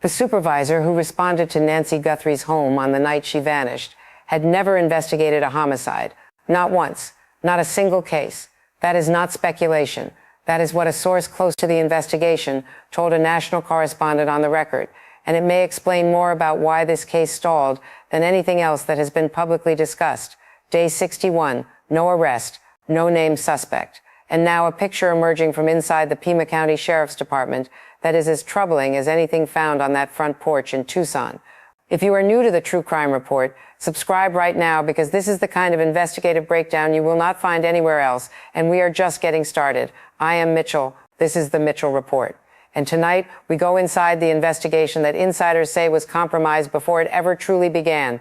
The supervisor who responded to Nancy Guthrie's home on the night she vanished had never investigated a homicide. Not once. Not a single case. That is not speculation. That is what a source close to the investigation told a national correspondent on the record, and it may explain more about why this case stalled than anything else that has been publicly discussed. Day 61, no arrest, no named suspect. And now a picture emerging from inside the Pima County Sheriff's Department that is as troubling as anything found on that front porch in Tucson. If you are new to the True Crime Report, subscribe right now, because this is the kind of investigative breakdown you will not find anywhere else, and we are just getting started. I am Mitchell. This is the Mitchell Report. And tonight, we go inside the investigation that insiders say was compromised before it ever truly began.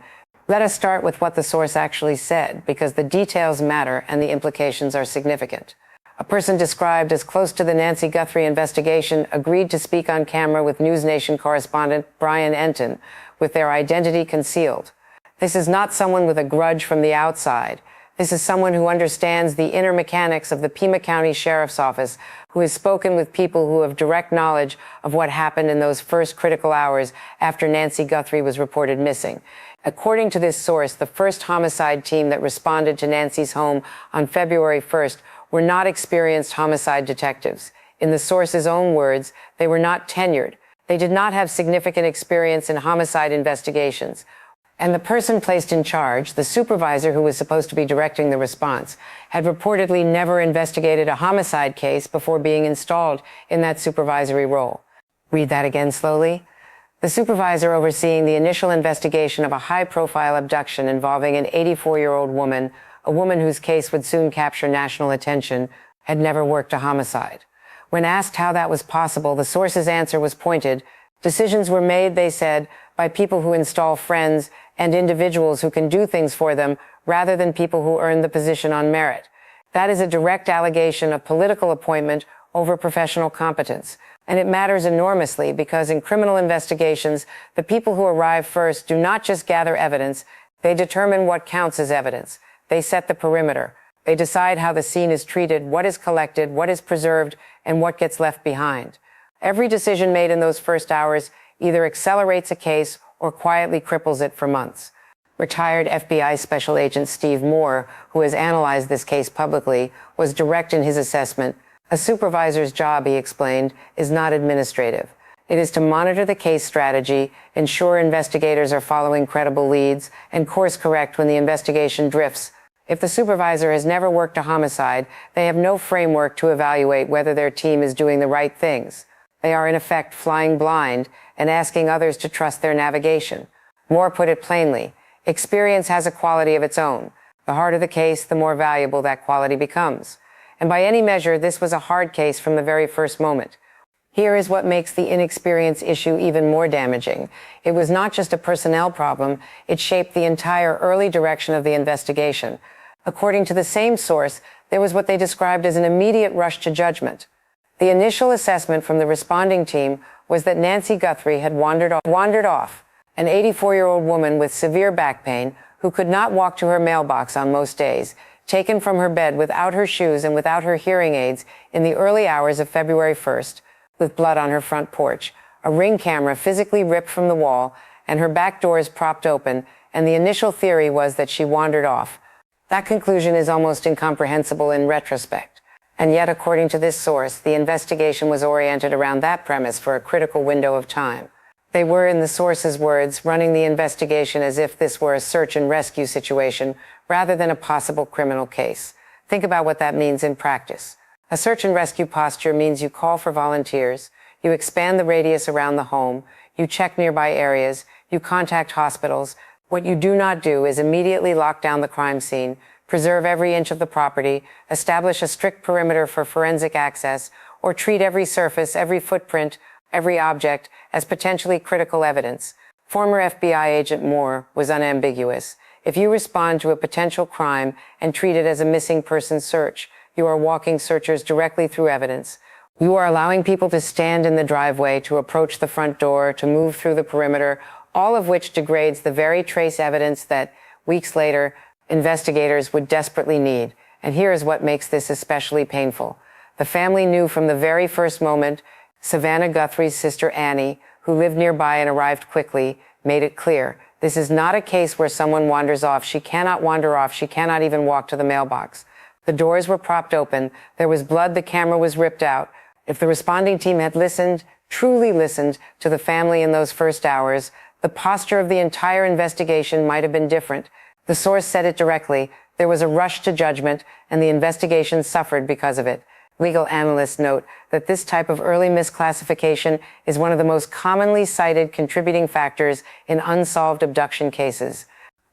Let us start with what the source actually said, because the details matter and the implications are significant. A person described as close to the Nancy Guthrie investigation agreed to speak on camera with News Nation correspondent Brian Enton, with their identity concealed. This is not someone with a grudge from the outside. This is someone who understands the inner mechanics of the Pima County Sheriff's Office, who has spoken with people who have direct knowledge of what happened in those first critical hours after Nancy Guthrie was reported missing. According to this source, the first homicide team that responded to Nancy's home on February 1st were not experienced homicide detectives. In the source's own words, they were not tenured. They did not have significant experience in homicide investigations. And the person placed in charge, the supervisor who was supposed to be directing the response, had reportedly never investigated a homicide case before being installed in that supervisory role. Read that again slowly. The supervisor overseeing the initial investigation of a high-profile abduction involving an 84-year-old woman, a woman whose case would soon capture national attention, had never worked a homicide. When asked how that was possible, the source's answer was pointed. Decisions were made, they said, by people who install friends and individuals who can do things for them rather than people who earn the position on merit. That is a direct allegation of political appointment over professional competence. And it matters enormously because in criminal investigations, the people who arrive first do not just gather evidence, they determine what counts as evidence. They set the perimeter. They decide how the scene is treated, what is collected, what is preserved, and what gets left behind. Every decision made in those first hours either accelerates a case or quietly cripples it for months. Retired FBI Special Agent Steve Moore, who has analyzed this case publicly, was direct in his assessment. A supervisor's job, he explained, is not administrative. It is to monitor the case strategy, ensure investigators are following credible leads, and course correct when the investigation drifts. If the supervisor has never worked a homicide, they have no framework to evaluate whether their team is doing the right things. They are in effect flying blind and asking others to trust their navigation. Moore put it plainly, experience has a quality of its own. The harder the case, the more valuable that quality becomes. And by any measure, this was a hard case from the very first moment. Here is what makes the inexperience issue even more damaging. It was not just a personnel problem, it shaped the entire early direction of the investigation. According to the same source, there was what they described as an immediate rush to judgment. The initial assessment from the responding team was that Nancy Guthrie had wandered off, an 84-year-old woman with severe back pain who could not walk to her mailbox on most days, taken from her bed without her shoes and without her hearing aids in the early hours of February 1st, with blood on her front porch, a Ring camera physically ripped from the wall, and her back doors propped open, and the initial theory was that she wandered off. That conclusion is almost incomprehensible in retrospect. And yet, according to this source, the investigation was oriented around that premise for a critical window of time. They were, in the source's words, running the investigation as if this were a search and rescue situation rather than a possible criminal case. Think about what that means in practice. A search and rescue posture means you call for volunteers, you expand the radius around the home, you check nearby areas, you contact hospitals. What you do not do is immediately lock down the crime scene, preserve every inch of the property, establish a strict perimeter for forensic access, or treat every surface, every footprint, every object as potentially critical evidence. Former FBI agent Moore was unambiguous. If you respond to a potential crime and treat it as a missing person search, you are walking searchers directly through evidence. You are allowing people to stand in the driveway, to approach the front door, to move through the perimeter, all of which degrades the very trace evidence that, weeks later, investigators would desperately need. And here is what makes this especially painful. The family knew from the very first moment Savannah Guthrie's sister Annie, who lived nearby and arrived quickly, made it clear. This is not a case where someone wanders off. She cannot wander off. She cannot even walk to the mailbox. The doors were propped open. There was blood. The camera was ripped out. If the responding team had listened, truly listened to the family in those first hours, the posture of the entire investigation might have been different. The source said it directly. There was a rush to judgment, and the investigation suffered because of it. Legal analysts note that this type of early misclassification is one of the most commonly cited contributing factors in unsolved abduction cases.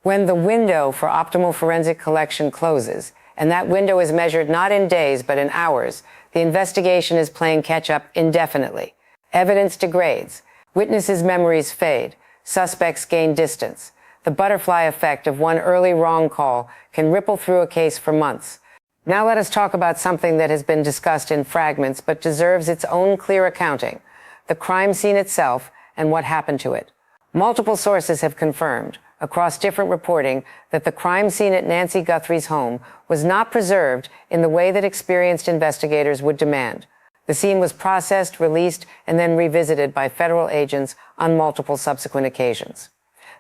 When the window for optimal forensic collection closes, and that window is measured not in days but in hours, the investigation is playing catch-up indefinitely. Evidence degrades. Witnesses' memories fade. Suspects gain distance. The butterfly effect of one early wrong call can ripple through a case for months. Now let us talk about something that has been discussed in fragments but deserves its own clear accounting: the crime scene itself and what happened to it. Multiple sources have confirmed, across different reporting, that the crime scene at Nancy Guthrie's home was not preserved in the way that experienced investigators would demand. The scene was processed, released, and then revisited by federal agents on multiple subsequent occasions.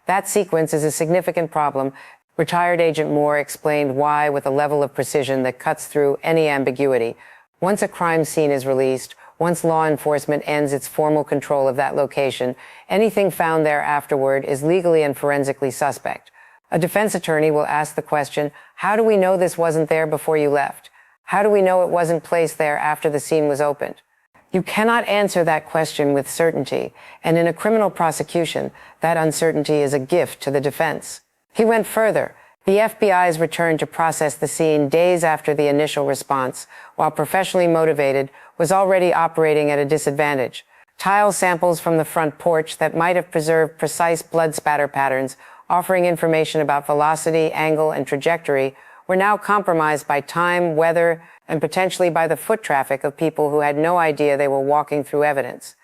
That sequence is a significant problem. Retired Agent Moore explained why with a level of precision that cuts through any ambiguity. Once a crime scene is released, once law enforcement ends its formal control of that location, anything found there afterward is legally and forensically suspect. A defense attorney will ask the question, how do we know this wasn't there before you left? How do we know it wasn't placed there after the scene was opened? You cannot answer that question with certainty, and in a criminal prosecution, that uncertainty is a gift to the defense. He went further. The FBI's return to process the scene days after the initial response, while professionally motivated, was already operating at a disadvantage. Tile samples from the front porch that might have preserved precise blood spatter patterns, offering information about velocity, angle, and trajectory, were now compromised by time, weather, and potentially by the foot traffic of people who had no idea they were walking through evidence.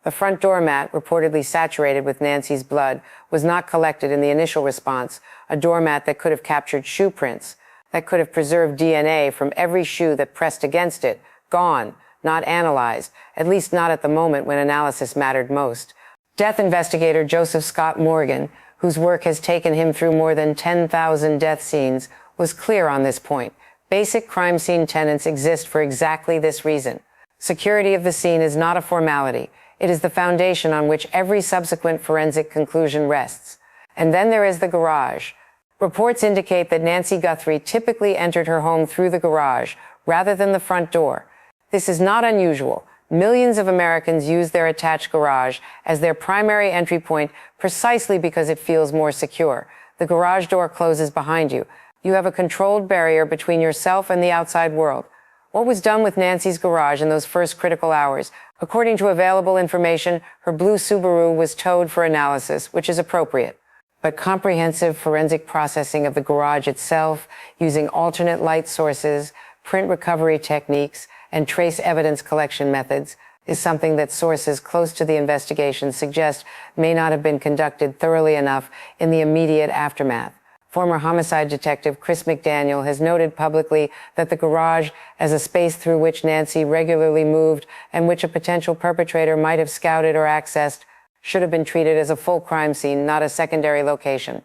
The front doormat, reportedly saturated with Nancy's blood, was not collected in the initial response, a doormat that could have captured shoe prints, that could have preserved DNA from every shoe that pressed against it, gone, not analyzed, at least not at the moment when analysis mattered most. Death investigator Joseph Scott Morgan, whose work has taken him through more than 10,000 death scenes, was clear on this point. Basic crime scene tenets exist for exactly this reason. Security of the scene is not a formality. It is the foundation on which every subsequent forensic conclusion rests. And then there is the garage. Reports indicate that Nancy Guthrie typically entered her home through the garage, rather than the front door. This is not unusual. Millions of Americans use their attached garage as their primary entry point precisely because it feels more secure. The garage door closes behind you. You have a controlled barrier between yourself and the outside world. What was done with Nancy's garage in those first critical hours? According to available information, her blue Subaru was towed for analysis, which is appropriate. But comprehensive forensic processing of the garage itself, using alternate light sources, print recovery techniques, and trace evidence collection methods, is something that sources close to the investigation suggest may not have been conducted thoroughly enough in the immediate aftermath. Former homicide detective Chris McDaniel has noted publicly that the garage, as a space through which Nancy regularly moved and which a potential perpetrator might have scouted or accessed, should have been treated as a full crime scene, not a secondary location.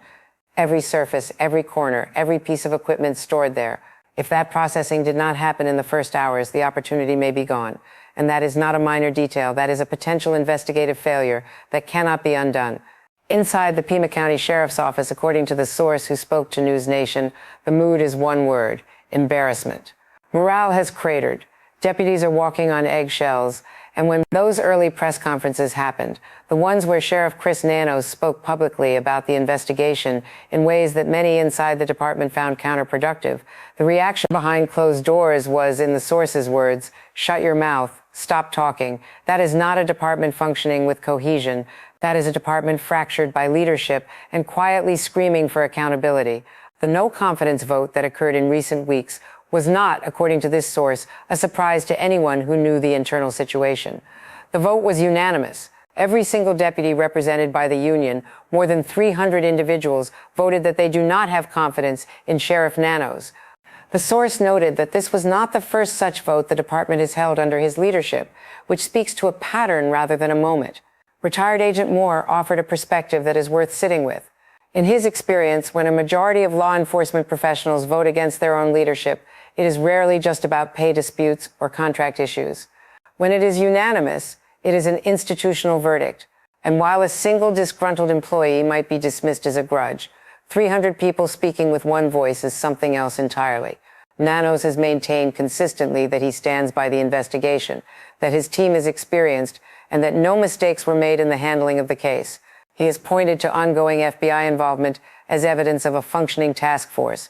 Every surface, every corner, every piece of equipment stored there. If that processing did not happen in the first hours, the opportunity may be gone. And that is not a minor detail. That is a potential investigative failure that cannot be undone. Inside the Pima County Sheriff's Office, according to the source who spoke to News Nation, the mood is one word: embarrassment. Morale has cratered. Deputies are walking on eggshells. And when those early press conferences happened, the ones where Sheriff Chris Nanos spoke publicly about the investigation in ways that many inside the department found counterproductive, the reaction behind closed doors was, in the source's words, "Shut your mouth, stop talking." That is not a department functioning with cohesion. That is a department fractured by leadership and quietly screaming for accountability. The no confidence vote that occurred in recent weeks was not, according to this source, a surprise to anyone who knew the internal situation. The vote was unanimous. Every single deputy represented by the union, more than 300 individuals, voted that they do not have confidence in Sheriff Nanos. The source noted that this was not the first such vote the department has held under his leadership, which speaks to a pattern rather than a moment. Retired Agent Moore offered a perspective that is worth sitting with. In his experience, when a majority of law enforcement professionals vote against their own leadership, it is rarely just about pay disputes or contract issues. When it is unanimous, it is an institutional verdict. And while a single disgruntled employee might be dismissed as a grudge, 300 people speaking with one voice is something else entirely. Nanos has maintained consistently that he stands by the investigation, that his team is experienced, and that no mistakes were made in the handling of the case. He has pointed to ongoing FBI involvement as evidence of a functioning task force.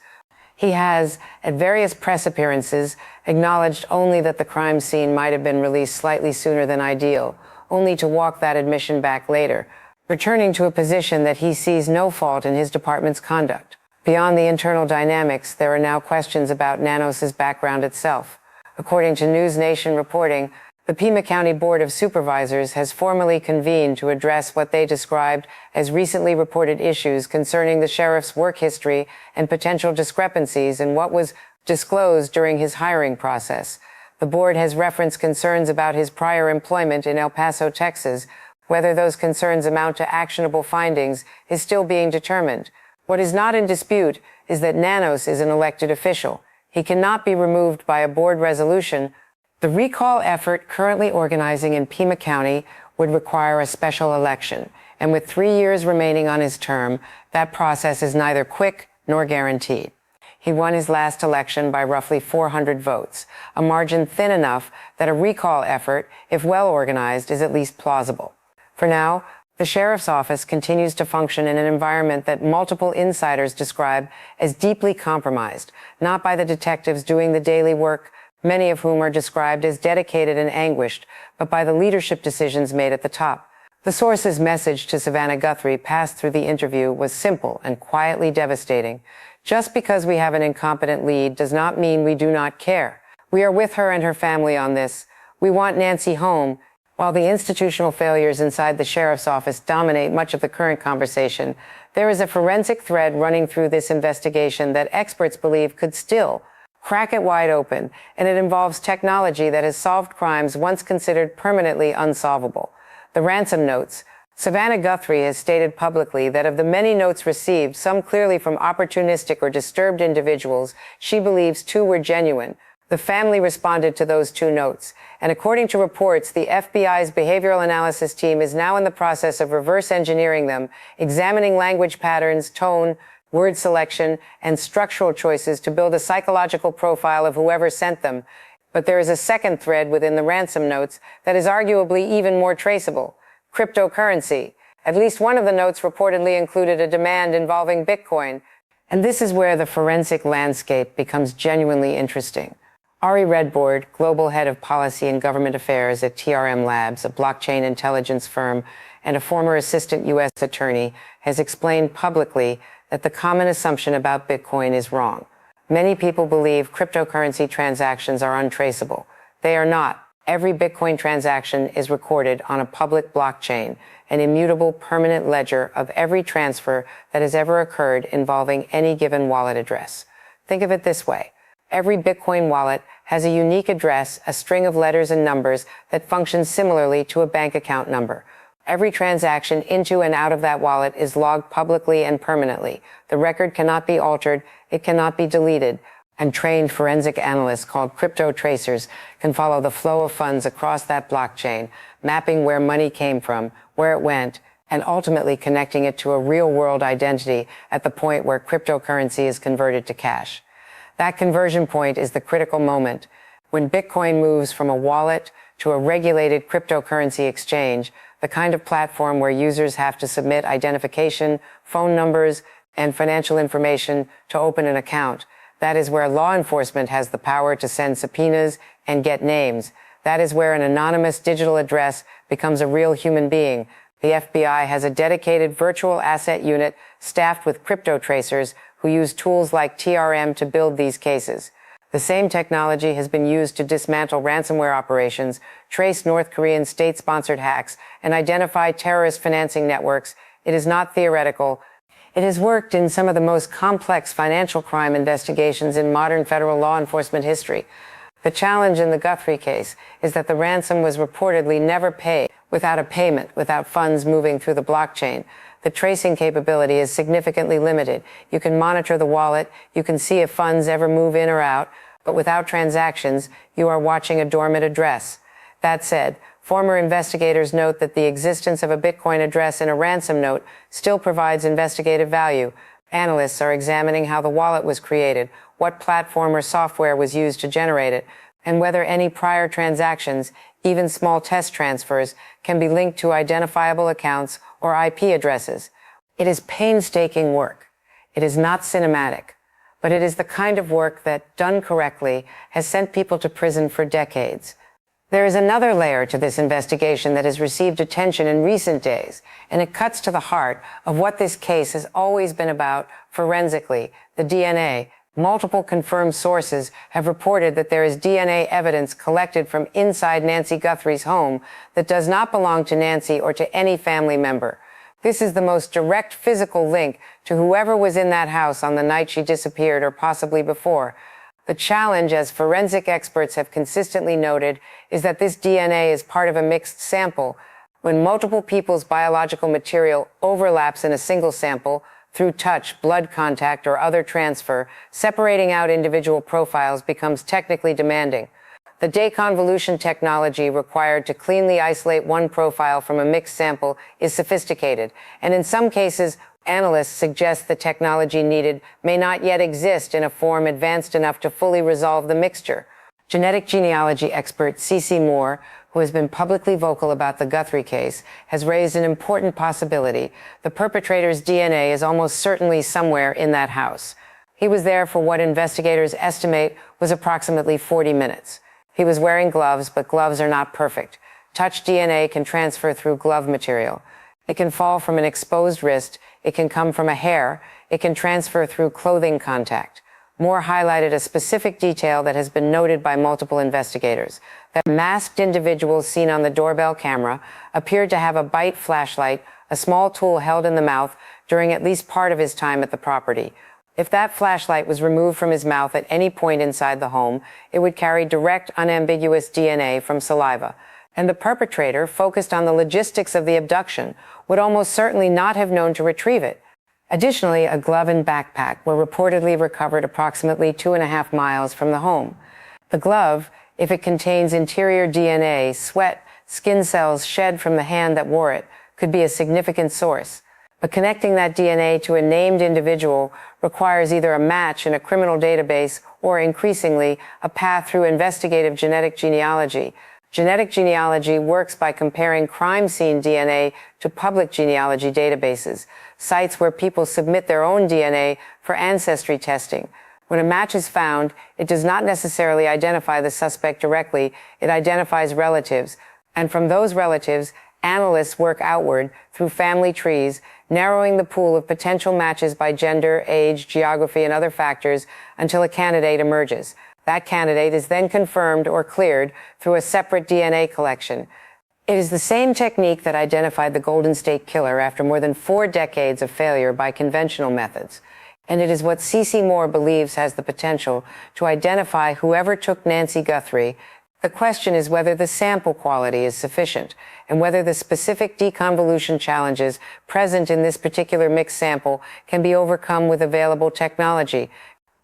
He has, at various press appearances, acknowledged only that the crime scene might have been released slightly sooner than ideal, only to walk that admission back later, returning to a position that he sees no fault in his department's conduct. Beyond the internal dynamics, there are now questions about Nanos's background itself. According to News Nation reporting, the Pima County Board of Supervisors has formally convened to address what they described as recently reported issues concerning the sheriff's work history and potential discrepancies in what was disclosed during his hiring process. The board has referenced concerns about his prior employment in El Paso, Texas. Whether those concerns amount to actionable findings is still being determined. What is not in dispute is that Nanos is an elected official. He cannot be removed by a board resolution. The recall effort currently organizing in Pima County would require a special election, and with 3 years remaining on his term, that process is neither quick nor guaranteed. He won his last election by roughly 400 votes, a margin thin enough that a recall effort, if well organized, is at least plausible. For now, the sheriff's office continues to function in an environment that multiple insiders describe as deeply compromised, not by the detectives doing the daily work, many of whom are described as dedicated and anguished, but by the leadership decisions made at the top. The source's message to Savannah Guthrie passed through the interview was simple and quietly devastating. Just because we have an incompetent lead does not mean we do not care. We are with her and her family on this. We want Nancy home. While the institutional failures inside the sheriff's office dominate much of the current conversation, there is a forensic thread running through this investigation that experts believe could still crack it wide open, and it involves technology that has solved crimes once considered permanently unsolvable. The ransom notes. Savannah Guthrie has stated publicly that of the many notes received, some clearly from opportunistic or disturbed individuals, she believes 2 were genuine. The family responded to those 2 notes, and according to reports, the FBI's behavioral analysis team is now in the process of reverse engineering them, examining language patterns, tone, word selection, and structural choices to build a psychological profile of whoever sent them. But there is a second thread within the ransom notes that is arguably even more traceable: cryptocurrency. At least one of the notes reportedly included a demand involving Bitcoin. And this is where the forensic landscape becomes genuinely interesting. Ari Redbord, Global Head of Policy and Government Affairs at TRM Labs, a blockchain intelligence firm, and a former assistant U.S. attorney, has explained publicly that the common assumption about Bitcoin is wrong. Many people believe cryptocurrency transactions are untraceable. They are not. Every Bitcoin transaction is recorded on a public blockchain, an immutable permanent ledger of every transfer that has ever occurred involving any given wallet address. Think of it this way. Every Bitcoin wallet has a unique address, a string of letters and numbers that functions similarly to a bank account number. Every transaction into and out of that wallet is logged publicly and permanently. The record cannot be altered. It cannot be deleted. And trained forensic analysts called crypto tracers can follow the flow of funds across that blockchain, mapping where money came from, where it went, and ultimately connecting it to a real-world identity at the point where cryptocurrency is converted to cash. That conversion point is the critical moment. When Bitcoin moves from a wallet to a regulated cryptocurrency exchange, the kind of platform where users have to submit identification, phone numbers, and financial information to open an account. That is where law enforcement has the power to send subpoenas and get names. That is where an anonymous digital address becomes a real human being. The FBI has a dedicated virtual asset unit staffed with crypto tracers who use tools like TRM to build these cases. The same technology has been used to dismantle ransomware operations, trace North Korean state-sponsored hacks, and identify terrorist financing networks. It is not theoretical. It has worked in some of the most complex financial crime investigations in modern federal law enforcement history. The challenge in the Guthrie case is that the ransom was reportedly never paid, without a payment, without funds moving through the blockchain. The tracing capability is significantly limited. You can monitor the wallet, you can see if funds ever move in or out, but without transactions, you are watching a dormant address. That said, former investigators note that the existence of a Bitcoin address in a ransom note still provides investigative value. Analysts are examining how the wallet was created, what platform or software was used to generate it, and whether any prior transactions, even small test transfers, can be linked to identifiable accounts or IP addresses. It is painstaking work. It is not cinematic, but it is the kind of work that, done correctly, has sent people to prison for decades. There is another layer to this investigation that has received attention in recent days, and it cuts to the heart of what this case has always been about forensically, the DNA. Multiple confirmed sources have reported that there is DNA evidence collected from inside Nancy Guthrie's home that does not belong to Nancy or to any family member. This is the most direct physical link to whoever was in that house on the night she disappeared or possibly before. The challenge, as forensic experts have consistently noted, is that this DNA is part of a mixed sample. When multiple people's biological material overlaps in a single sample, through touch, blood contact, or other transfer, separating out individual profiles becomes technically demanding. The deconvolution technology required to cleanly isolate one profile from a mixed sample is sophisticated, and in some cases, analysts suggest the technology needed may not yet exist in a form advanced enough to fully resolve the mixture. Genetic genealogy expert Cece Moore, who has been publicly vocal about the Guthrie case, has raised an important possibility. The perpetrator's DNA is almost certainly somewhere in that house. He was there for what investigators estimate was approximately 40 minutes. He was wearing gloves, but gloves are not perfect. Touch DNA can transfer through glove material. It can fall from an exposed wrist. It can come from a hair. It can transfer through clothing contact. Moore highlighted a specific detail that has been noted by multiple investigators. That masked individuals seen on the doorbell camera appeared to have a bite flashlight, a small tool held in the mouth, during at least part of his time at the property. If that flashlight was removed from his mouth at any point inside the home, it would carry direct, unambiguous DNA from saliva. And the perpetrator, focused on the logistics of the abduction, would almost certainly not have known to retrieve it. Additionally, a glove and backpack were reportedly recovered approximately 2.5 miles from the home. The glove, if it contains interior DNA, sweat, skin cells shed from the hand that wore it, could be a significant source. But connecting that DNA to a named individual requires either a match in a criminal database or, increasingly, a path through investigative genetic genealogy. Genetic genealogy works by comparing crime scene DNA to public genealogy databases, sites where people submit their own DNA for ancestry testing. When a match is found, it does not necessarily identify the suspect directly, it identifies relatives. And from those relatives, analysts work outward through family trees, narrowing the pool of potential matches by gender, age, geography, and other factors until a candidate emerges. That candidate is then confirmed or cleared through a separate DNA collection. It is the same technique that identified the Golden State Killer after more than 4 decades of failure by conventional methods. And it is what Cece Moore believes has the potential to identify whoever took Nancy Guthrie. The question is whether the sample quality is sufficient and whether the specific deconvolution challenges present in this particular mixed sample can be overcome with available technology.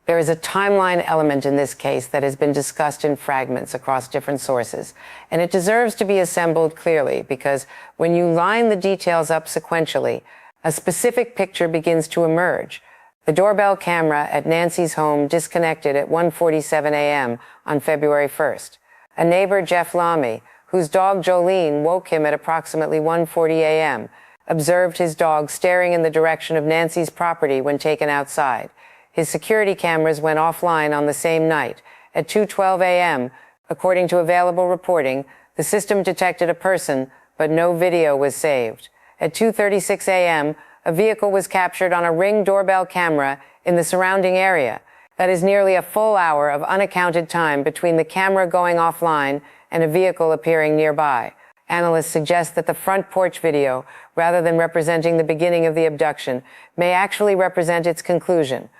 There is a timeline element in this case that has been discussed in fragments across different sources, and it deserves to be assembled clearly because when you line the details up sequentially, a specific picture begins to emerge. The doorbell camera at Nancy's home disconnected at 1:47 a.m. on February 1st. A neighbor, Jeff Lamy, whose dog Jolene woke him at approximately 1:40 a.m., observed his dog staring in the direction of Nancy's property when taken outside. His security cameras went offline on the same night. At 2:12 a.m., according to available reporting, the system detected a person, but no video was saved. At 2:36 a.m., a vehicle was captured on a Ring doorbell camera in the surrounding area. That is nearly a full hour of unaccounted time between the camera going offline and a vehicle appearing nearby. Analysts suggest that the front porch video, rather than representing the beginning of the abduction, may actually represent its conclusion.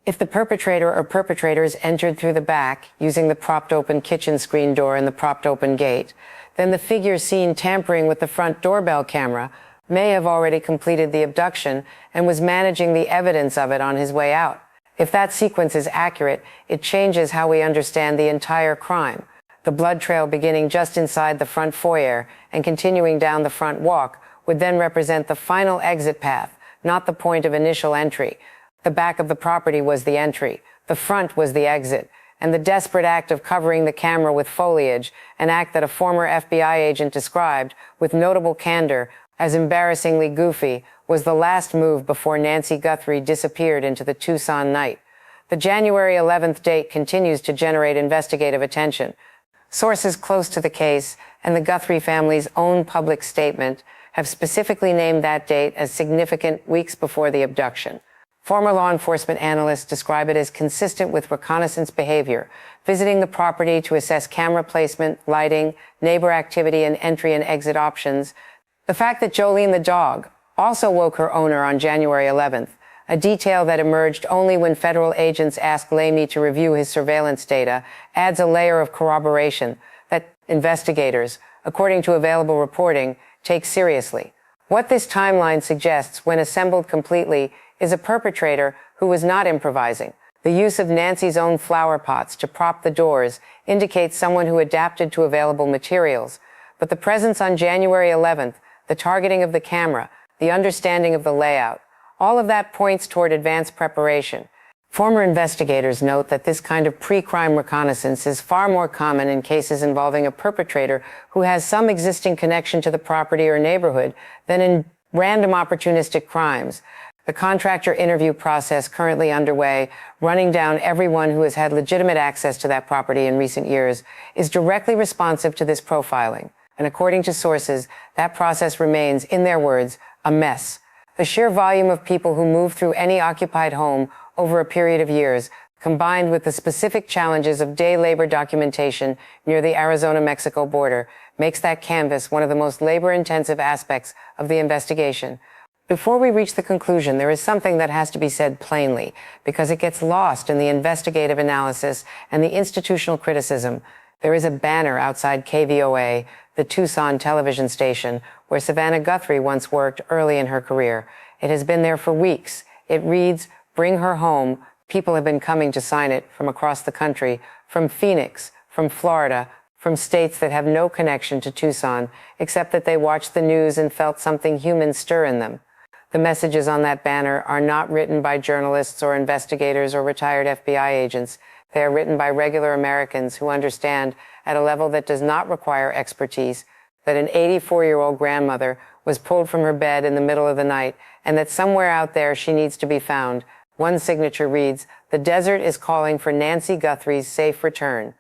If the perpetrator or perpetrators entered through the back, using the propped open kitchen screen door and the propped open gate, then the figure seen tampering with the front doorbell camera may have already completed the abduction and was managing the evidence of it on his way out. If that sequence is accurate, it changes how we understand the entire crime. The blood trail beginning just inside the front foyer and continuing down the front walk would then represent the final exit path, not the point of initial entry. The back of the property was the entry. The front was the exit. And the desperate act of covering the camera with foliage, an act that a former FBI agent described with notable candor as embarrassingly goofy, was the last move before Nancy Guthrie disappeared into the Tucson night. The January 11th date continues to generate investigative attention. Sources close to the case and the Guthrie family's own public statement have specifically named that date as significant weeks before the abduction. Former law enforcement analysts describe it as consistent with reconnaissance behavior, visiting the property to assess camera placement, lighting, neighbor activity, and entry and exit options. The fact that Jolene the dog also woke her owner on January 11th, a detail that emerged only when federal agents asked Lamy to review his surveillance data, adds a layer of corroboration that investigators, according to available reporting, take seriously. What this timeline suggests, when assembled completely, is a perpetrator who was not improvising. The use of Nancy's own flower pots to prop the doors indicates someone who adapted to available materials. But the presence on January 11th, the targeting of the camera, the understanding of the layout, all of that points toward advanced preparation. Former investigators note that this kind of pre-crime reconnaissance is far more common in cases involving a perpetrator who has some existing connection to the property or neighborhood than in random opportunistic crimes. The contractor interview process currently underway, running down everyone who has had legitimate access to that property in recent years, is directly responsive to this profiling. And according to sources, that process remains, in their words, a mess. The sheer volume of people who move through any occupied home over a period of years, combined with the specific challenges of day labor documentation near the Arizona-Mexico border, makes that canvas one of the most labor-intensive aspects of the investigation. Before we reach the conclusion, there is something that has to be said plainly, because it gets lost in the investigative analysis and the institutional criticism. There is a banner outside KVOA, the Tucson television station, where Savannah Guthrie once worked early in her career. It has been there for weeks. It reads, "Bring her home." People have been coming to sign it from across the country, from Phoenix, from Florida, from states that have no connection to Tucson, except that they watched the news and felt something human stir in them. The messages on that banner are not written by journalists or investigators or retired FBI agents. They are written by regular Americans who understand, at a level that does not require expertise, that an 84-year-old grandmother was pulled from her bed in the middle of the night and that somewhere out there she needs to be found. One signature reads, "The desert is calling for Nancy Guthrie's safe return."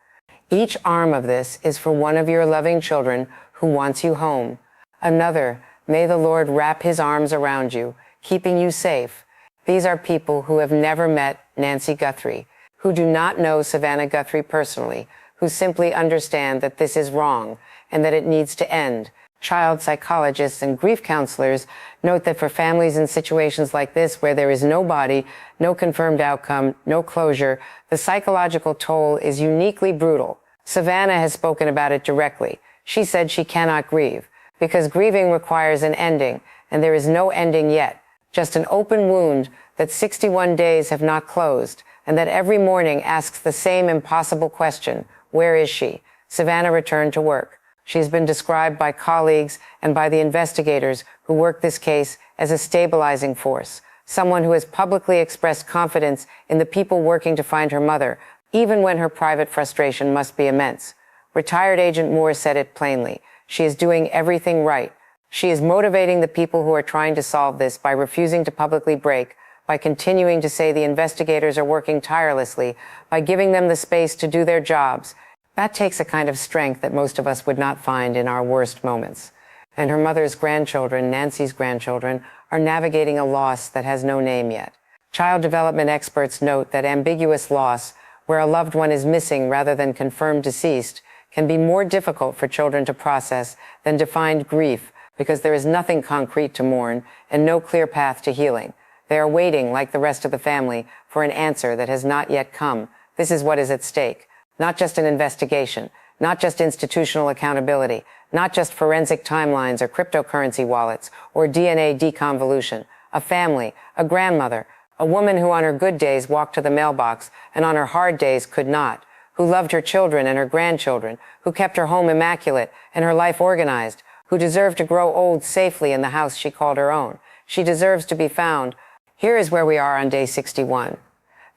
Each arm of this is for one of your loving children who wants you home. Another, "May the Lord wrap his arms around you, keeping you safe." These are people who have never met Nancy Guthrie, who do not know Savannah Guthrie personally, who simply understand that this is wrong and that it needs to end. Child psychologists and grief counselors note that for families in situations like this where there is no body, no confirmed outcome, no closure, the psychological toll is uniquely brutal. Savannah has spoken about it directly. She said she cannot grieve, because grieving requires an ending, and there is no ending yet, just an open wound that 61 days have not closed, and that every morning asks the same impossible question, where is she? Savannah returned to work. She has been described by colleagues and by the investigators who work this case as a stabilizing force, someone who has publicly expressed confidence in the people working to find her mother, even when her private frustration must be immense. Retired Agent Moore said it plainly. She is doing everything right. She is motivating the people who are trying to solve this by refusing to publicly break, by continuing to say the investigators are working tirelessly, by giving them the space to do their jobs. That takes a kind of strength that most of us would not find in our worst moments. And her mother's grandchildren, Nancy's grandchildren, are navigating a loss that has no name yet. Child development experts note that ambiguous loss, where a loved one is missing rather than confirmed deceased, can be more difficult for children to process than defined grief, because there is nothing concrete to mourn and no clear path to healing. They are waiting, like the rest of the family, for an answer that has not yet come. This is what is at stake. Not just an investigation, not just institutional accountability, not just forensic timelines or cryptocurrency wallets or DNA deconvolution. A family, a grandmother, a woman who on her good days walked to the mailbox and on her hard days could not, who loved her children and her grandchildren, who kept her home immaculate and her life organized, who deserved to grow old safely in the house she called her own. She deserves to be found. Here is where we are on day 61.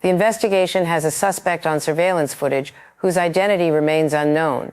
The investigation has a suspect on surveillance footage whose identity remains unknown.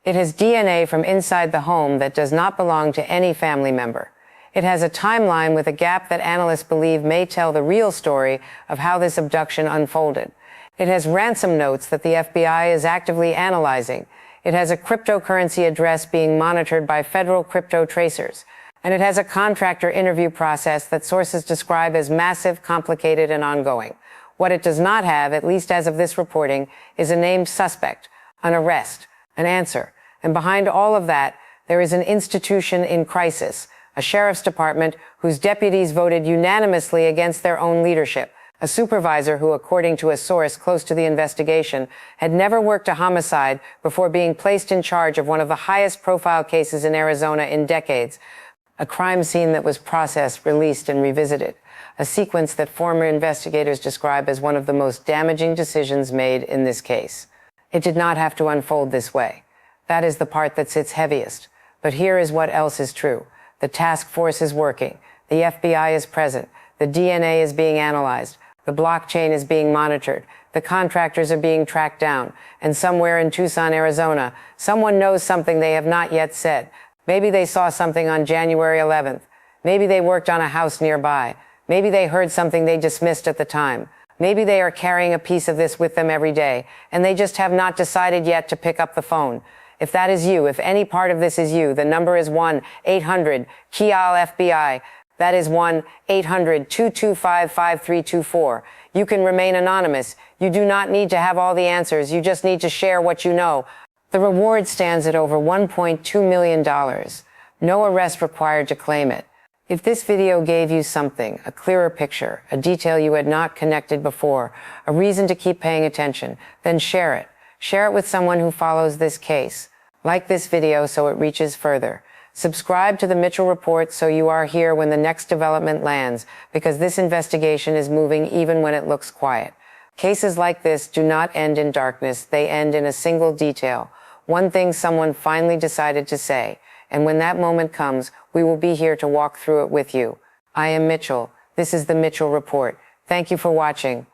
It has DNA from inside the home that does not belong to any family member. It has a timeline with a gap that analysts believe may tell the real story of how this abduction unfolded. It has ransom notes that the FBI is actively analyzing. It has a cryptocurrency address being monitored by federal crypto tracers. And it has a contractor interview process that sources describe as massive, complicated, and ongoing. What it does not have, at least as of this reporting, is a named suspect, an arrest, an answer. And behind all of that, there is an institution in crisis, a sheriff's department whose deputies voted unanimously against their own leadership, a supervisor who, according to a source close to the investigation, had never worked a homicide before being placed in charge of one of the highest profile cases in Arizona in decades, a crime scene that was processed, released, and revisited, a sequence that former investigators describe as one of the most damaging decisions made in this case. It did not have to unfold this way. That is the part that sits heaviest. But here is what else is true. The task force is working. The FBI is present. The DNA is being analyzed. The blockchain is being monitored. The contractors are being tracked down. And somewhere in Tucson, Arizona, someone knows something they have not yet said. Maybe they saw something on January 11th. Maybe they worked on a house nearby. Maybe they heard something they dismissed at the time. Maybe they are carrying a piece of this with them every day, and they just have not decided yet to pick up the phone. If that is you, if any part of this is you, the number is 1-800-KIAL-FBI. That is 1-800-225-5324. You can remain anonymous. You do not need to have all the answers. You just need to share what you know. The reward stands at over $1.2 million. No arrest required to claim it. If this video gave you something, a clearer picture, a detail you had not connected before, a reason to keep paying attention, then share it. Share it with someone who follows this case. Like this video so it reaches further. Subscribe to the Mitchell Report so you are here when the next development lands, because this investigation is moving even when it looks quiet. Cases like this do not end in darkness, they end in a single detail. One thing someone finally decided to say. And when that moment comes, we will be here to walk through it with you. I am Mitchell. This is the Mitchell Report. Thank you for watching.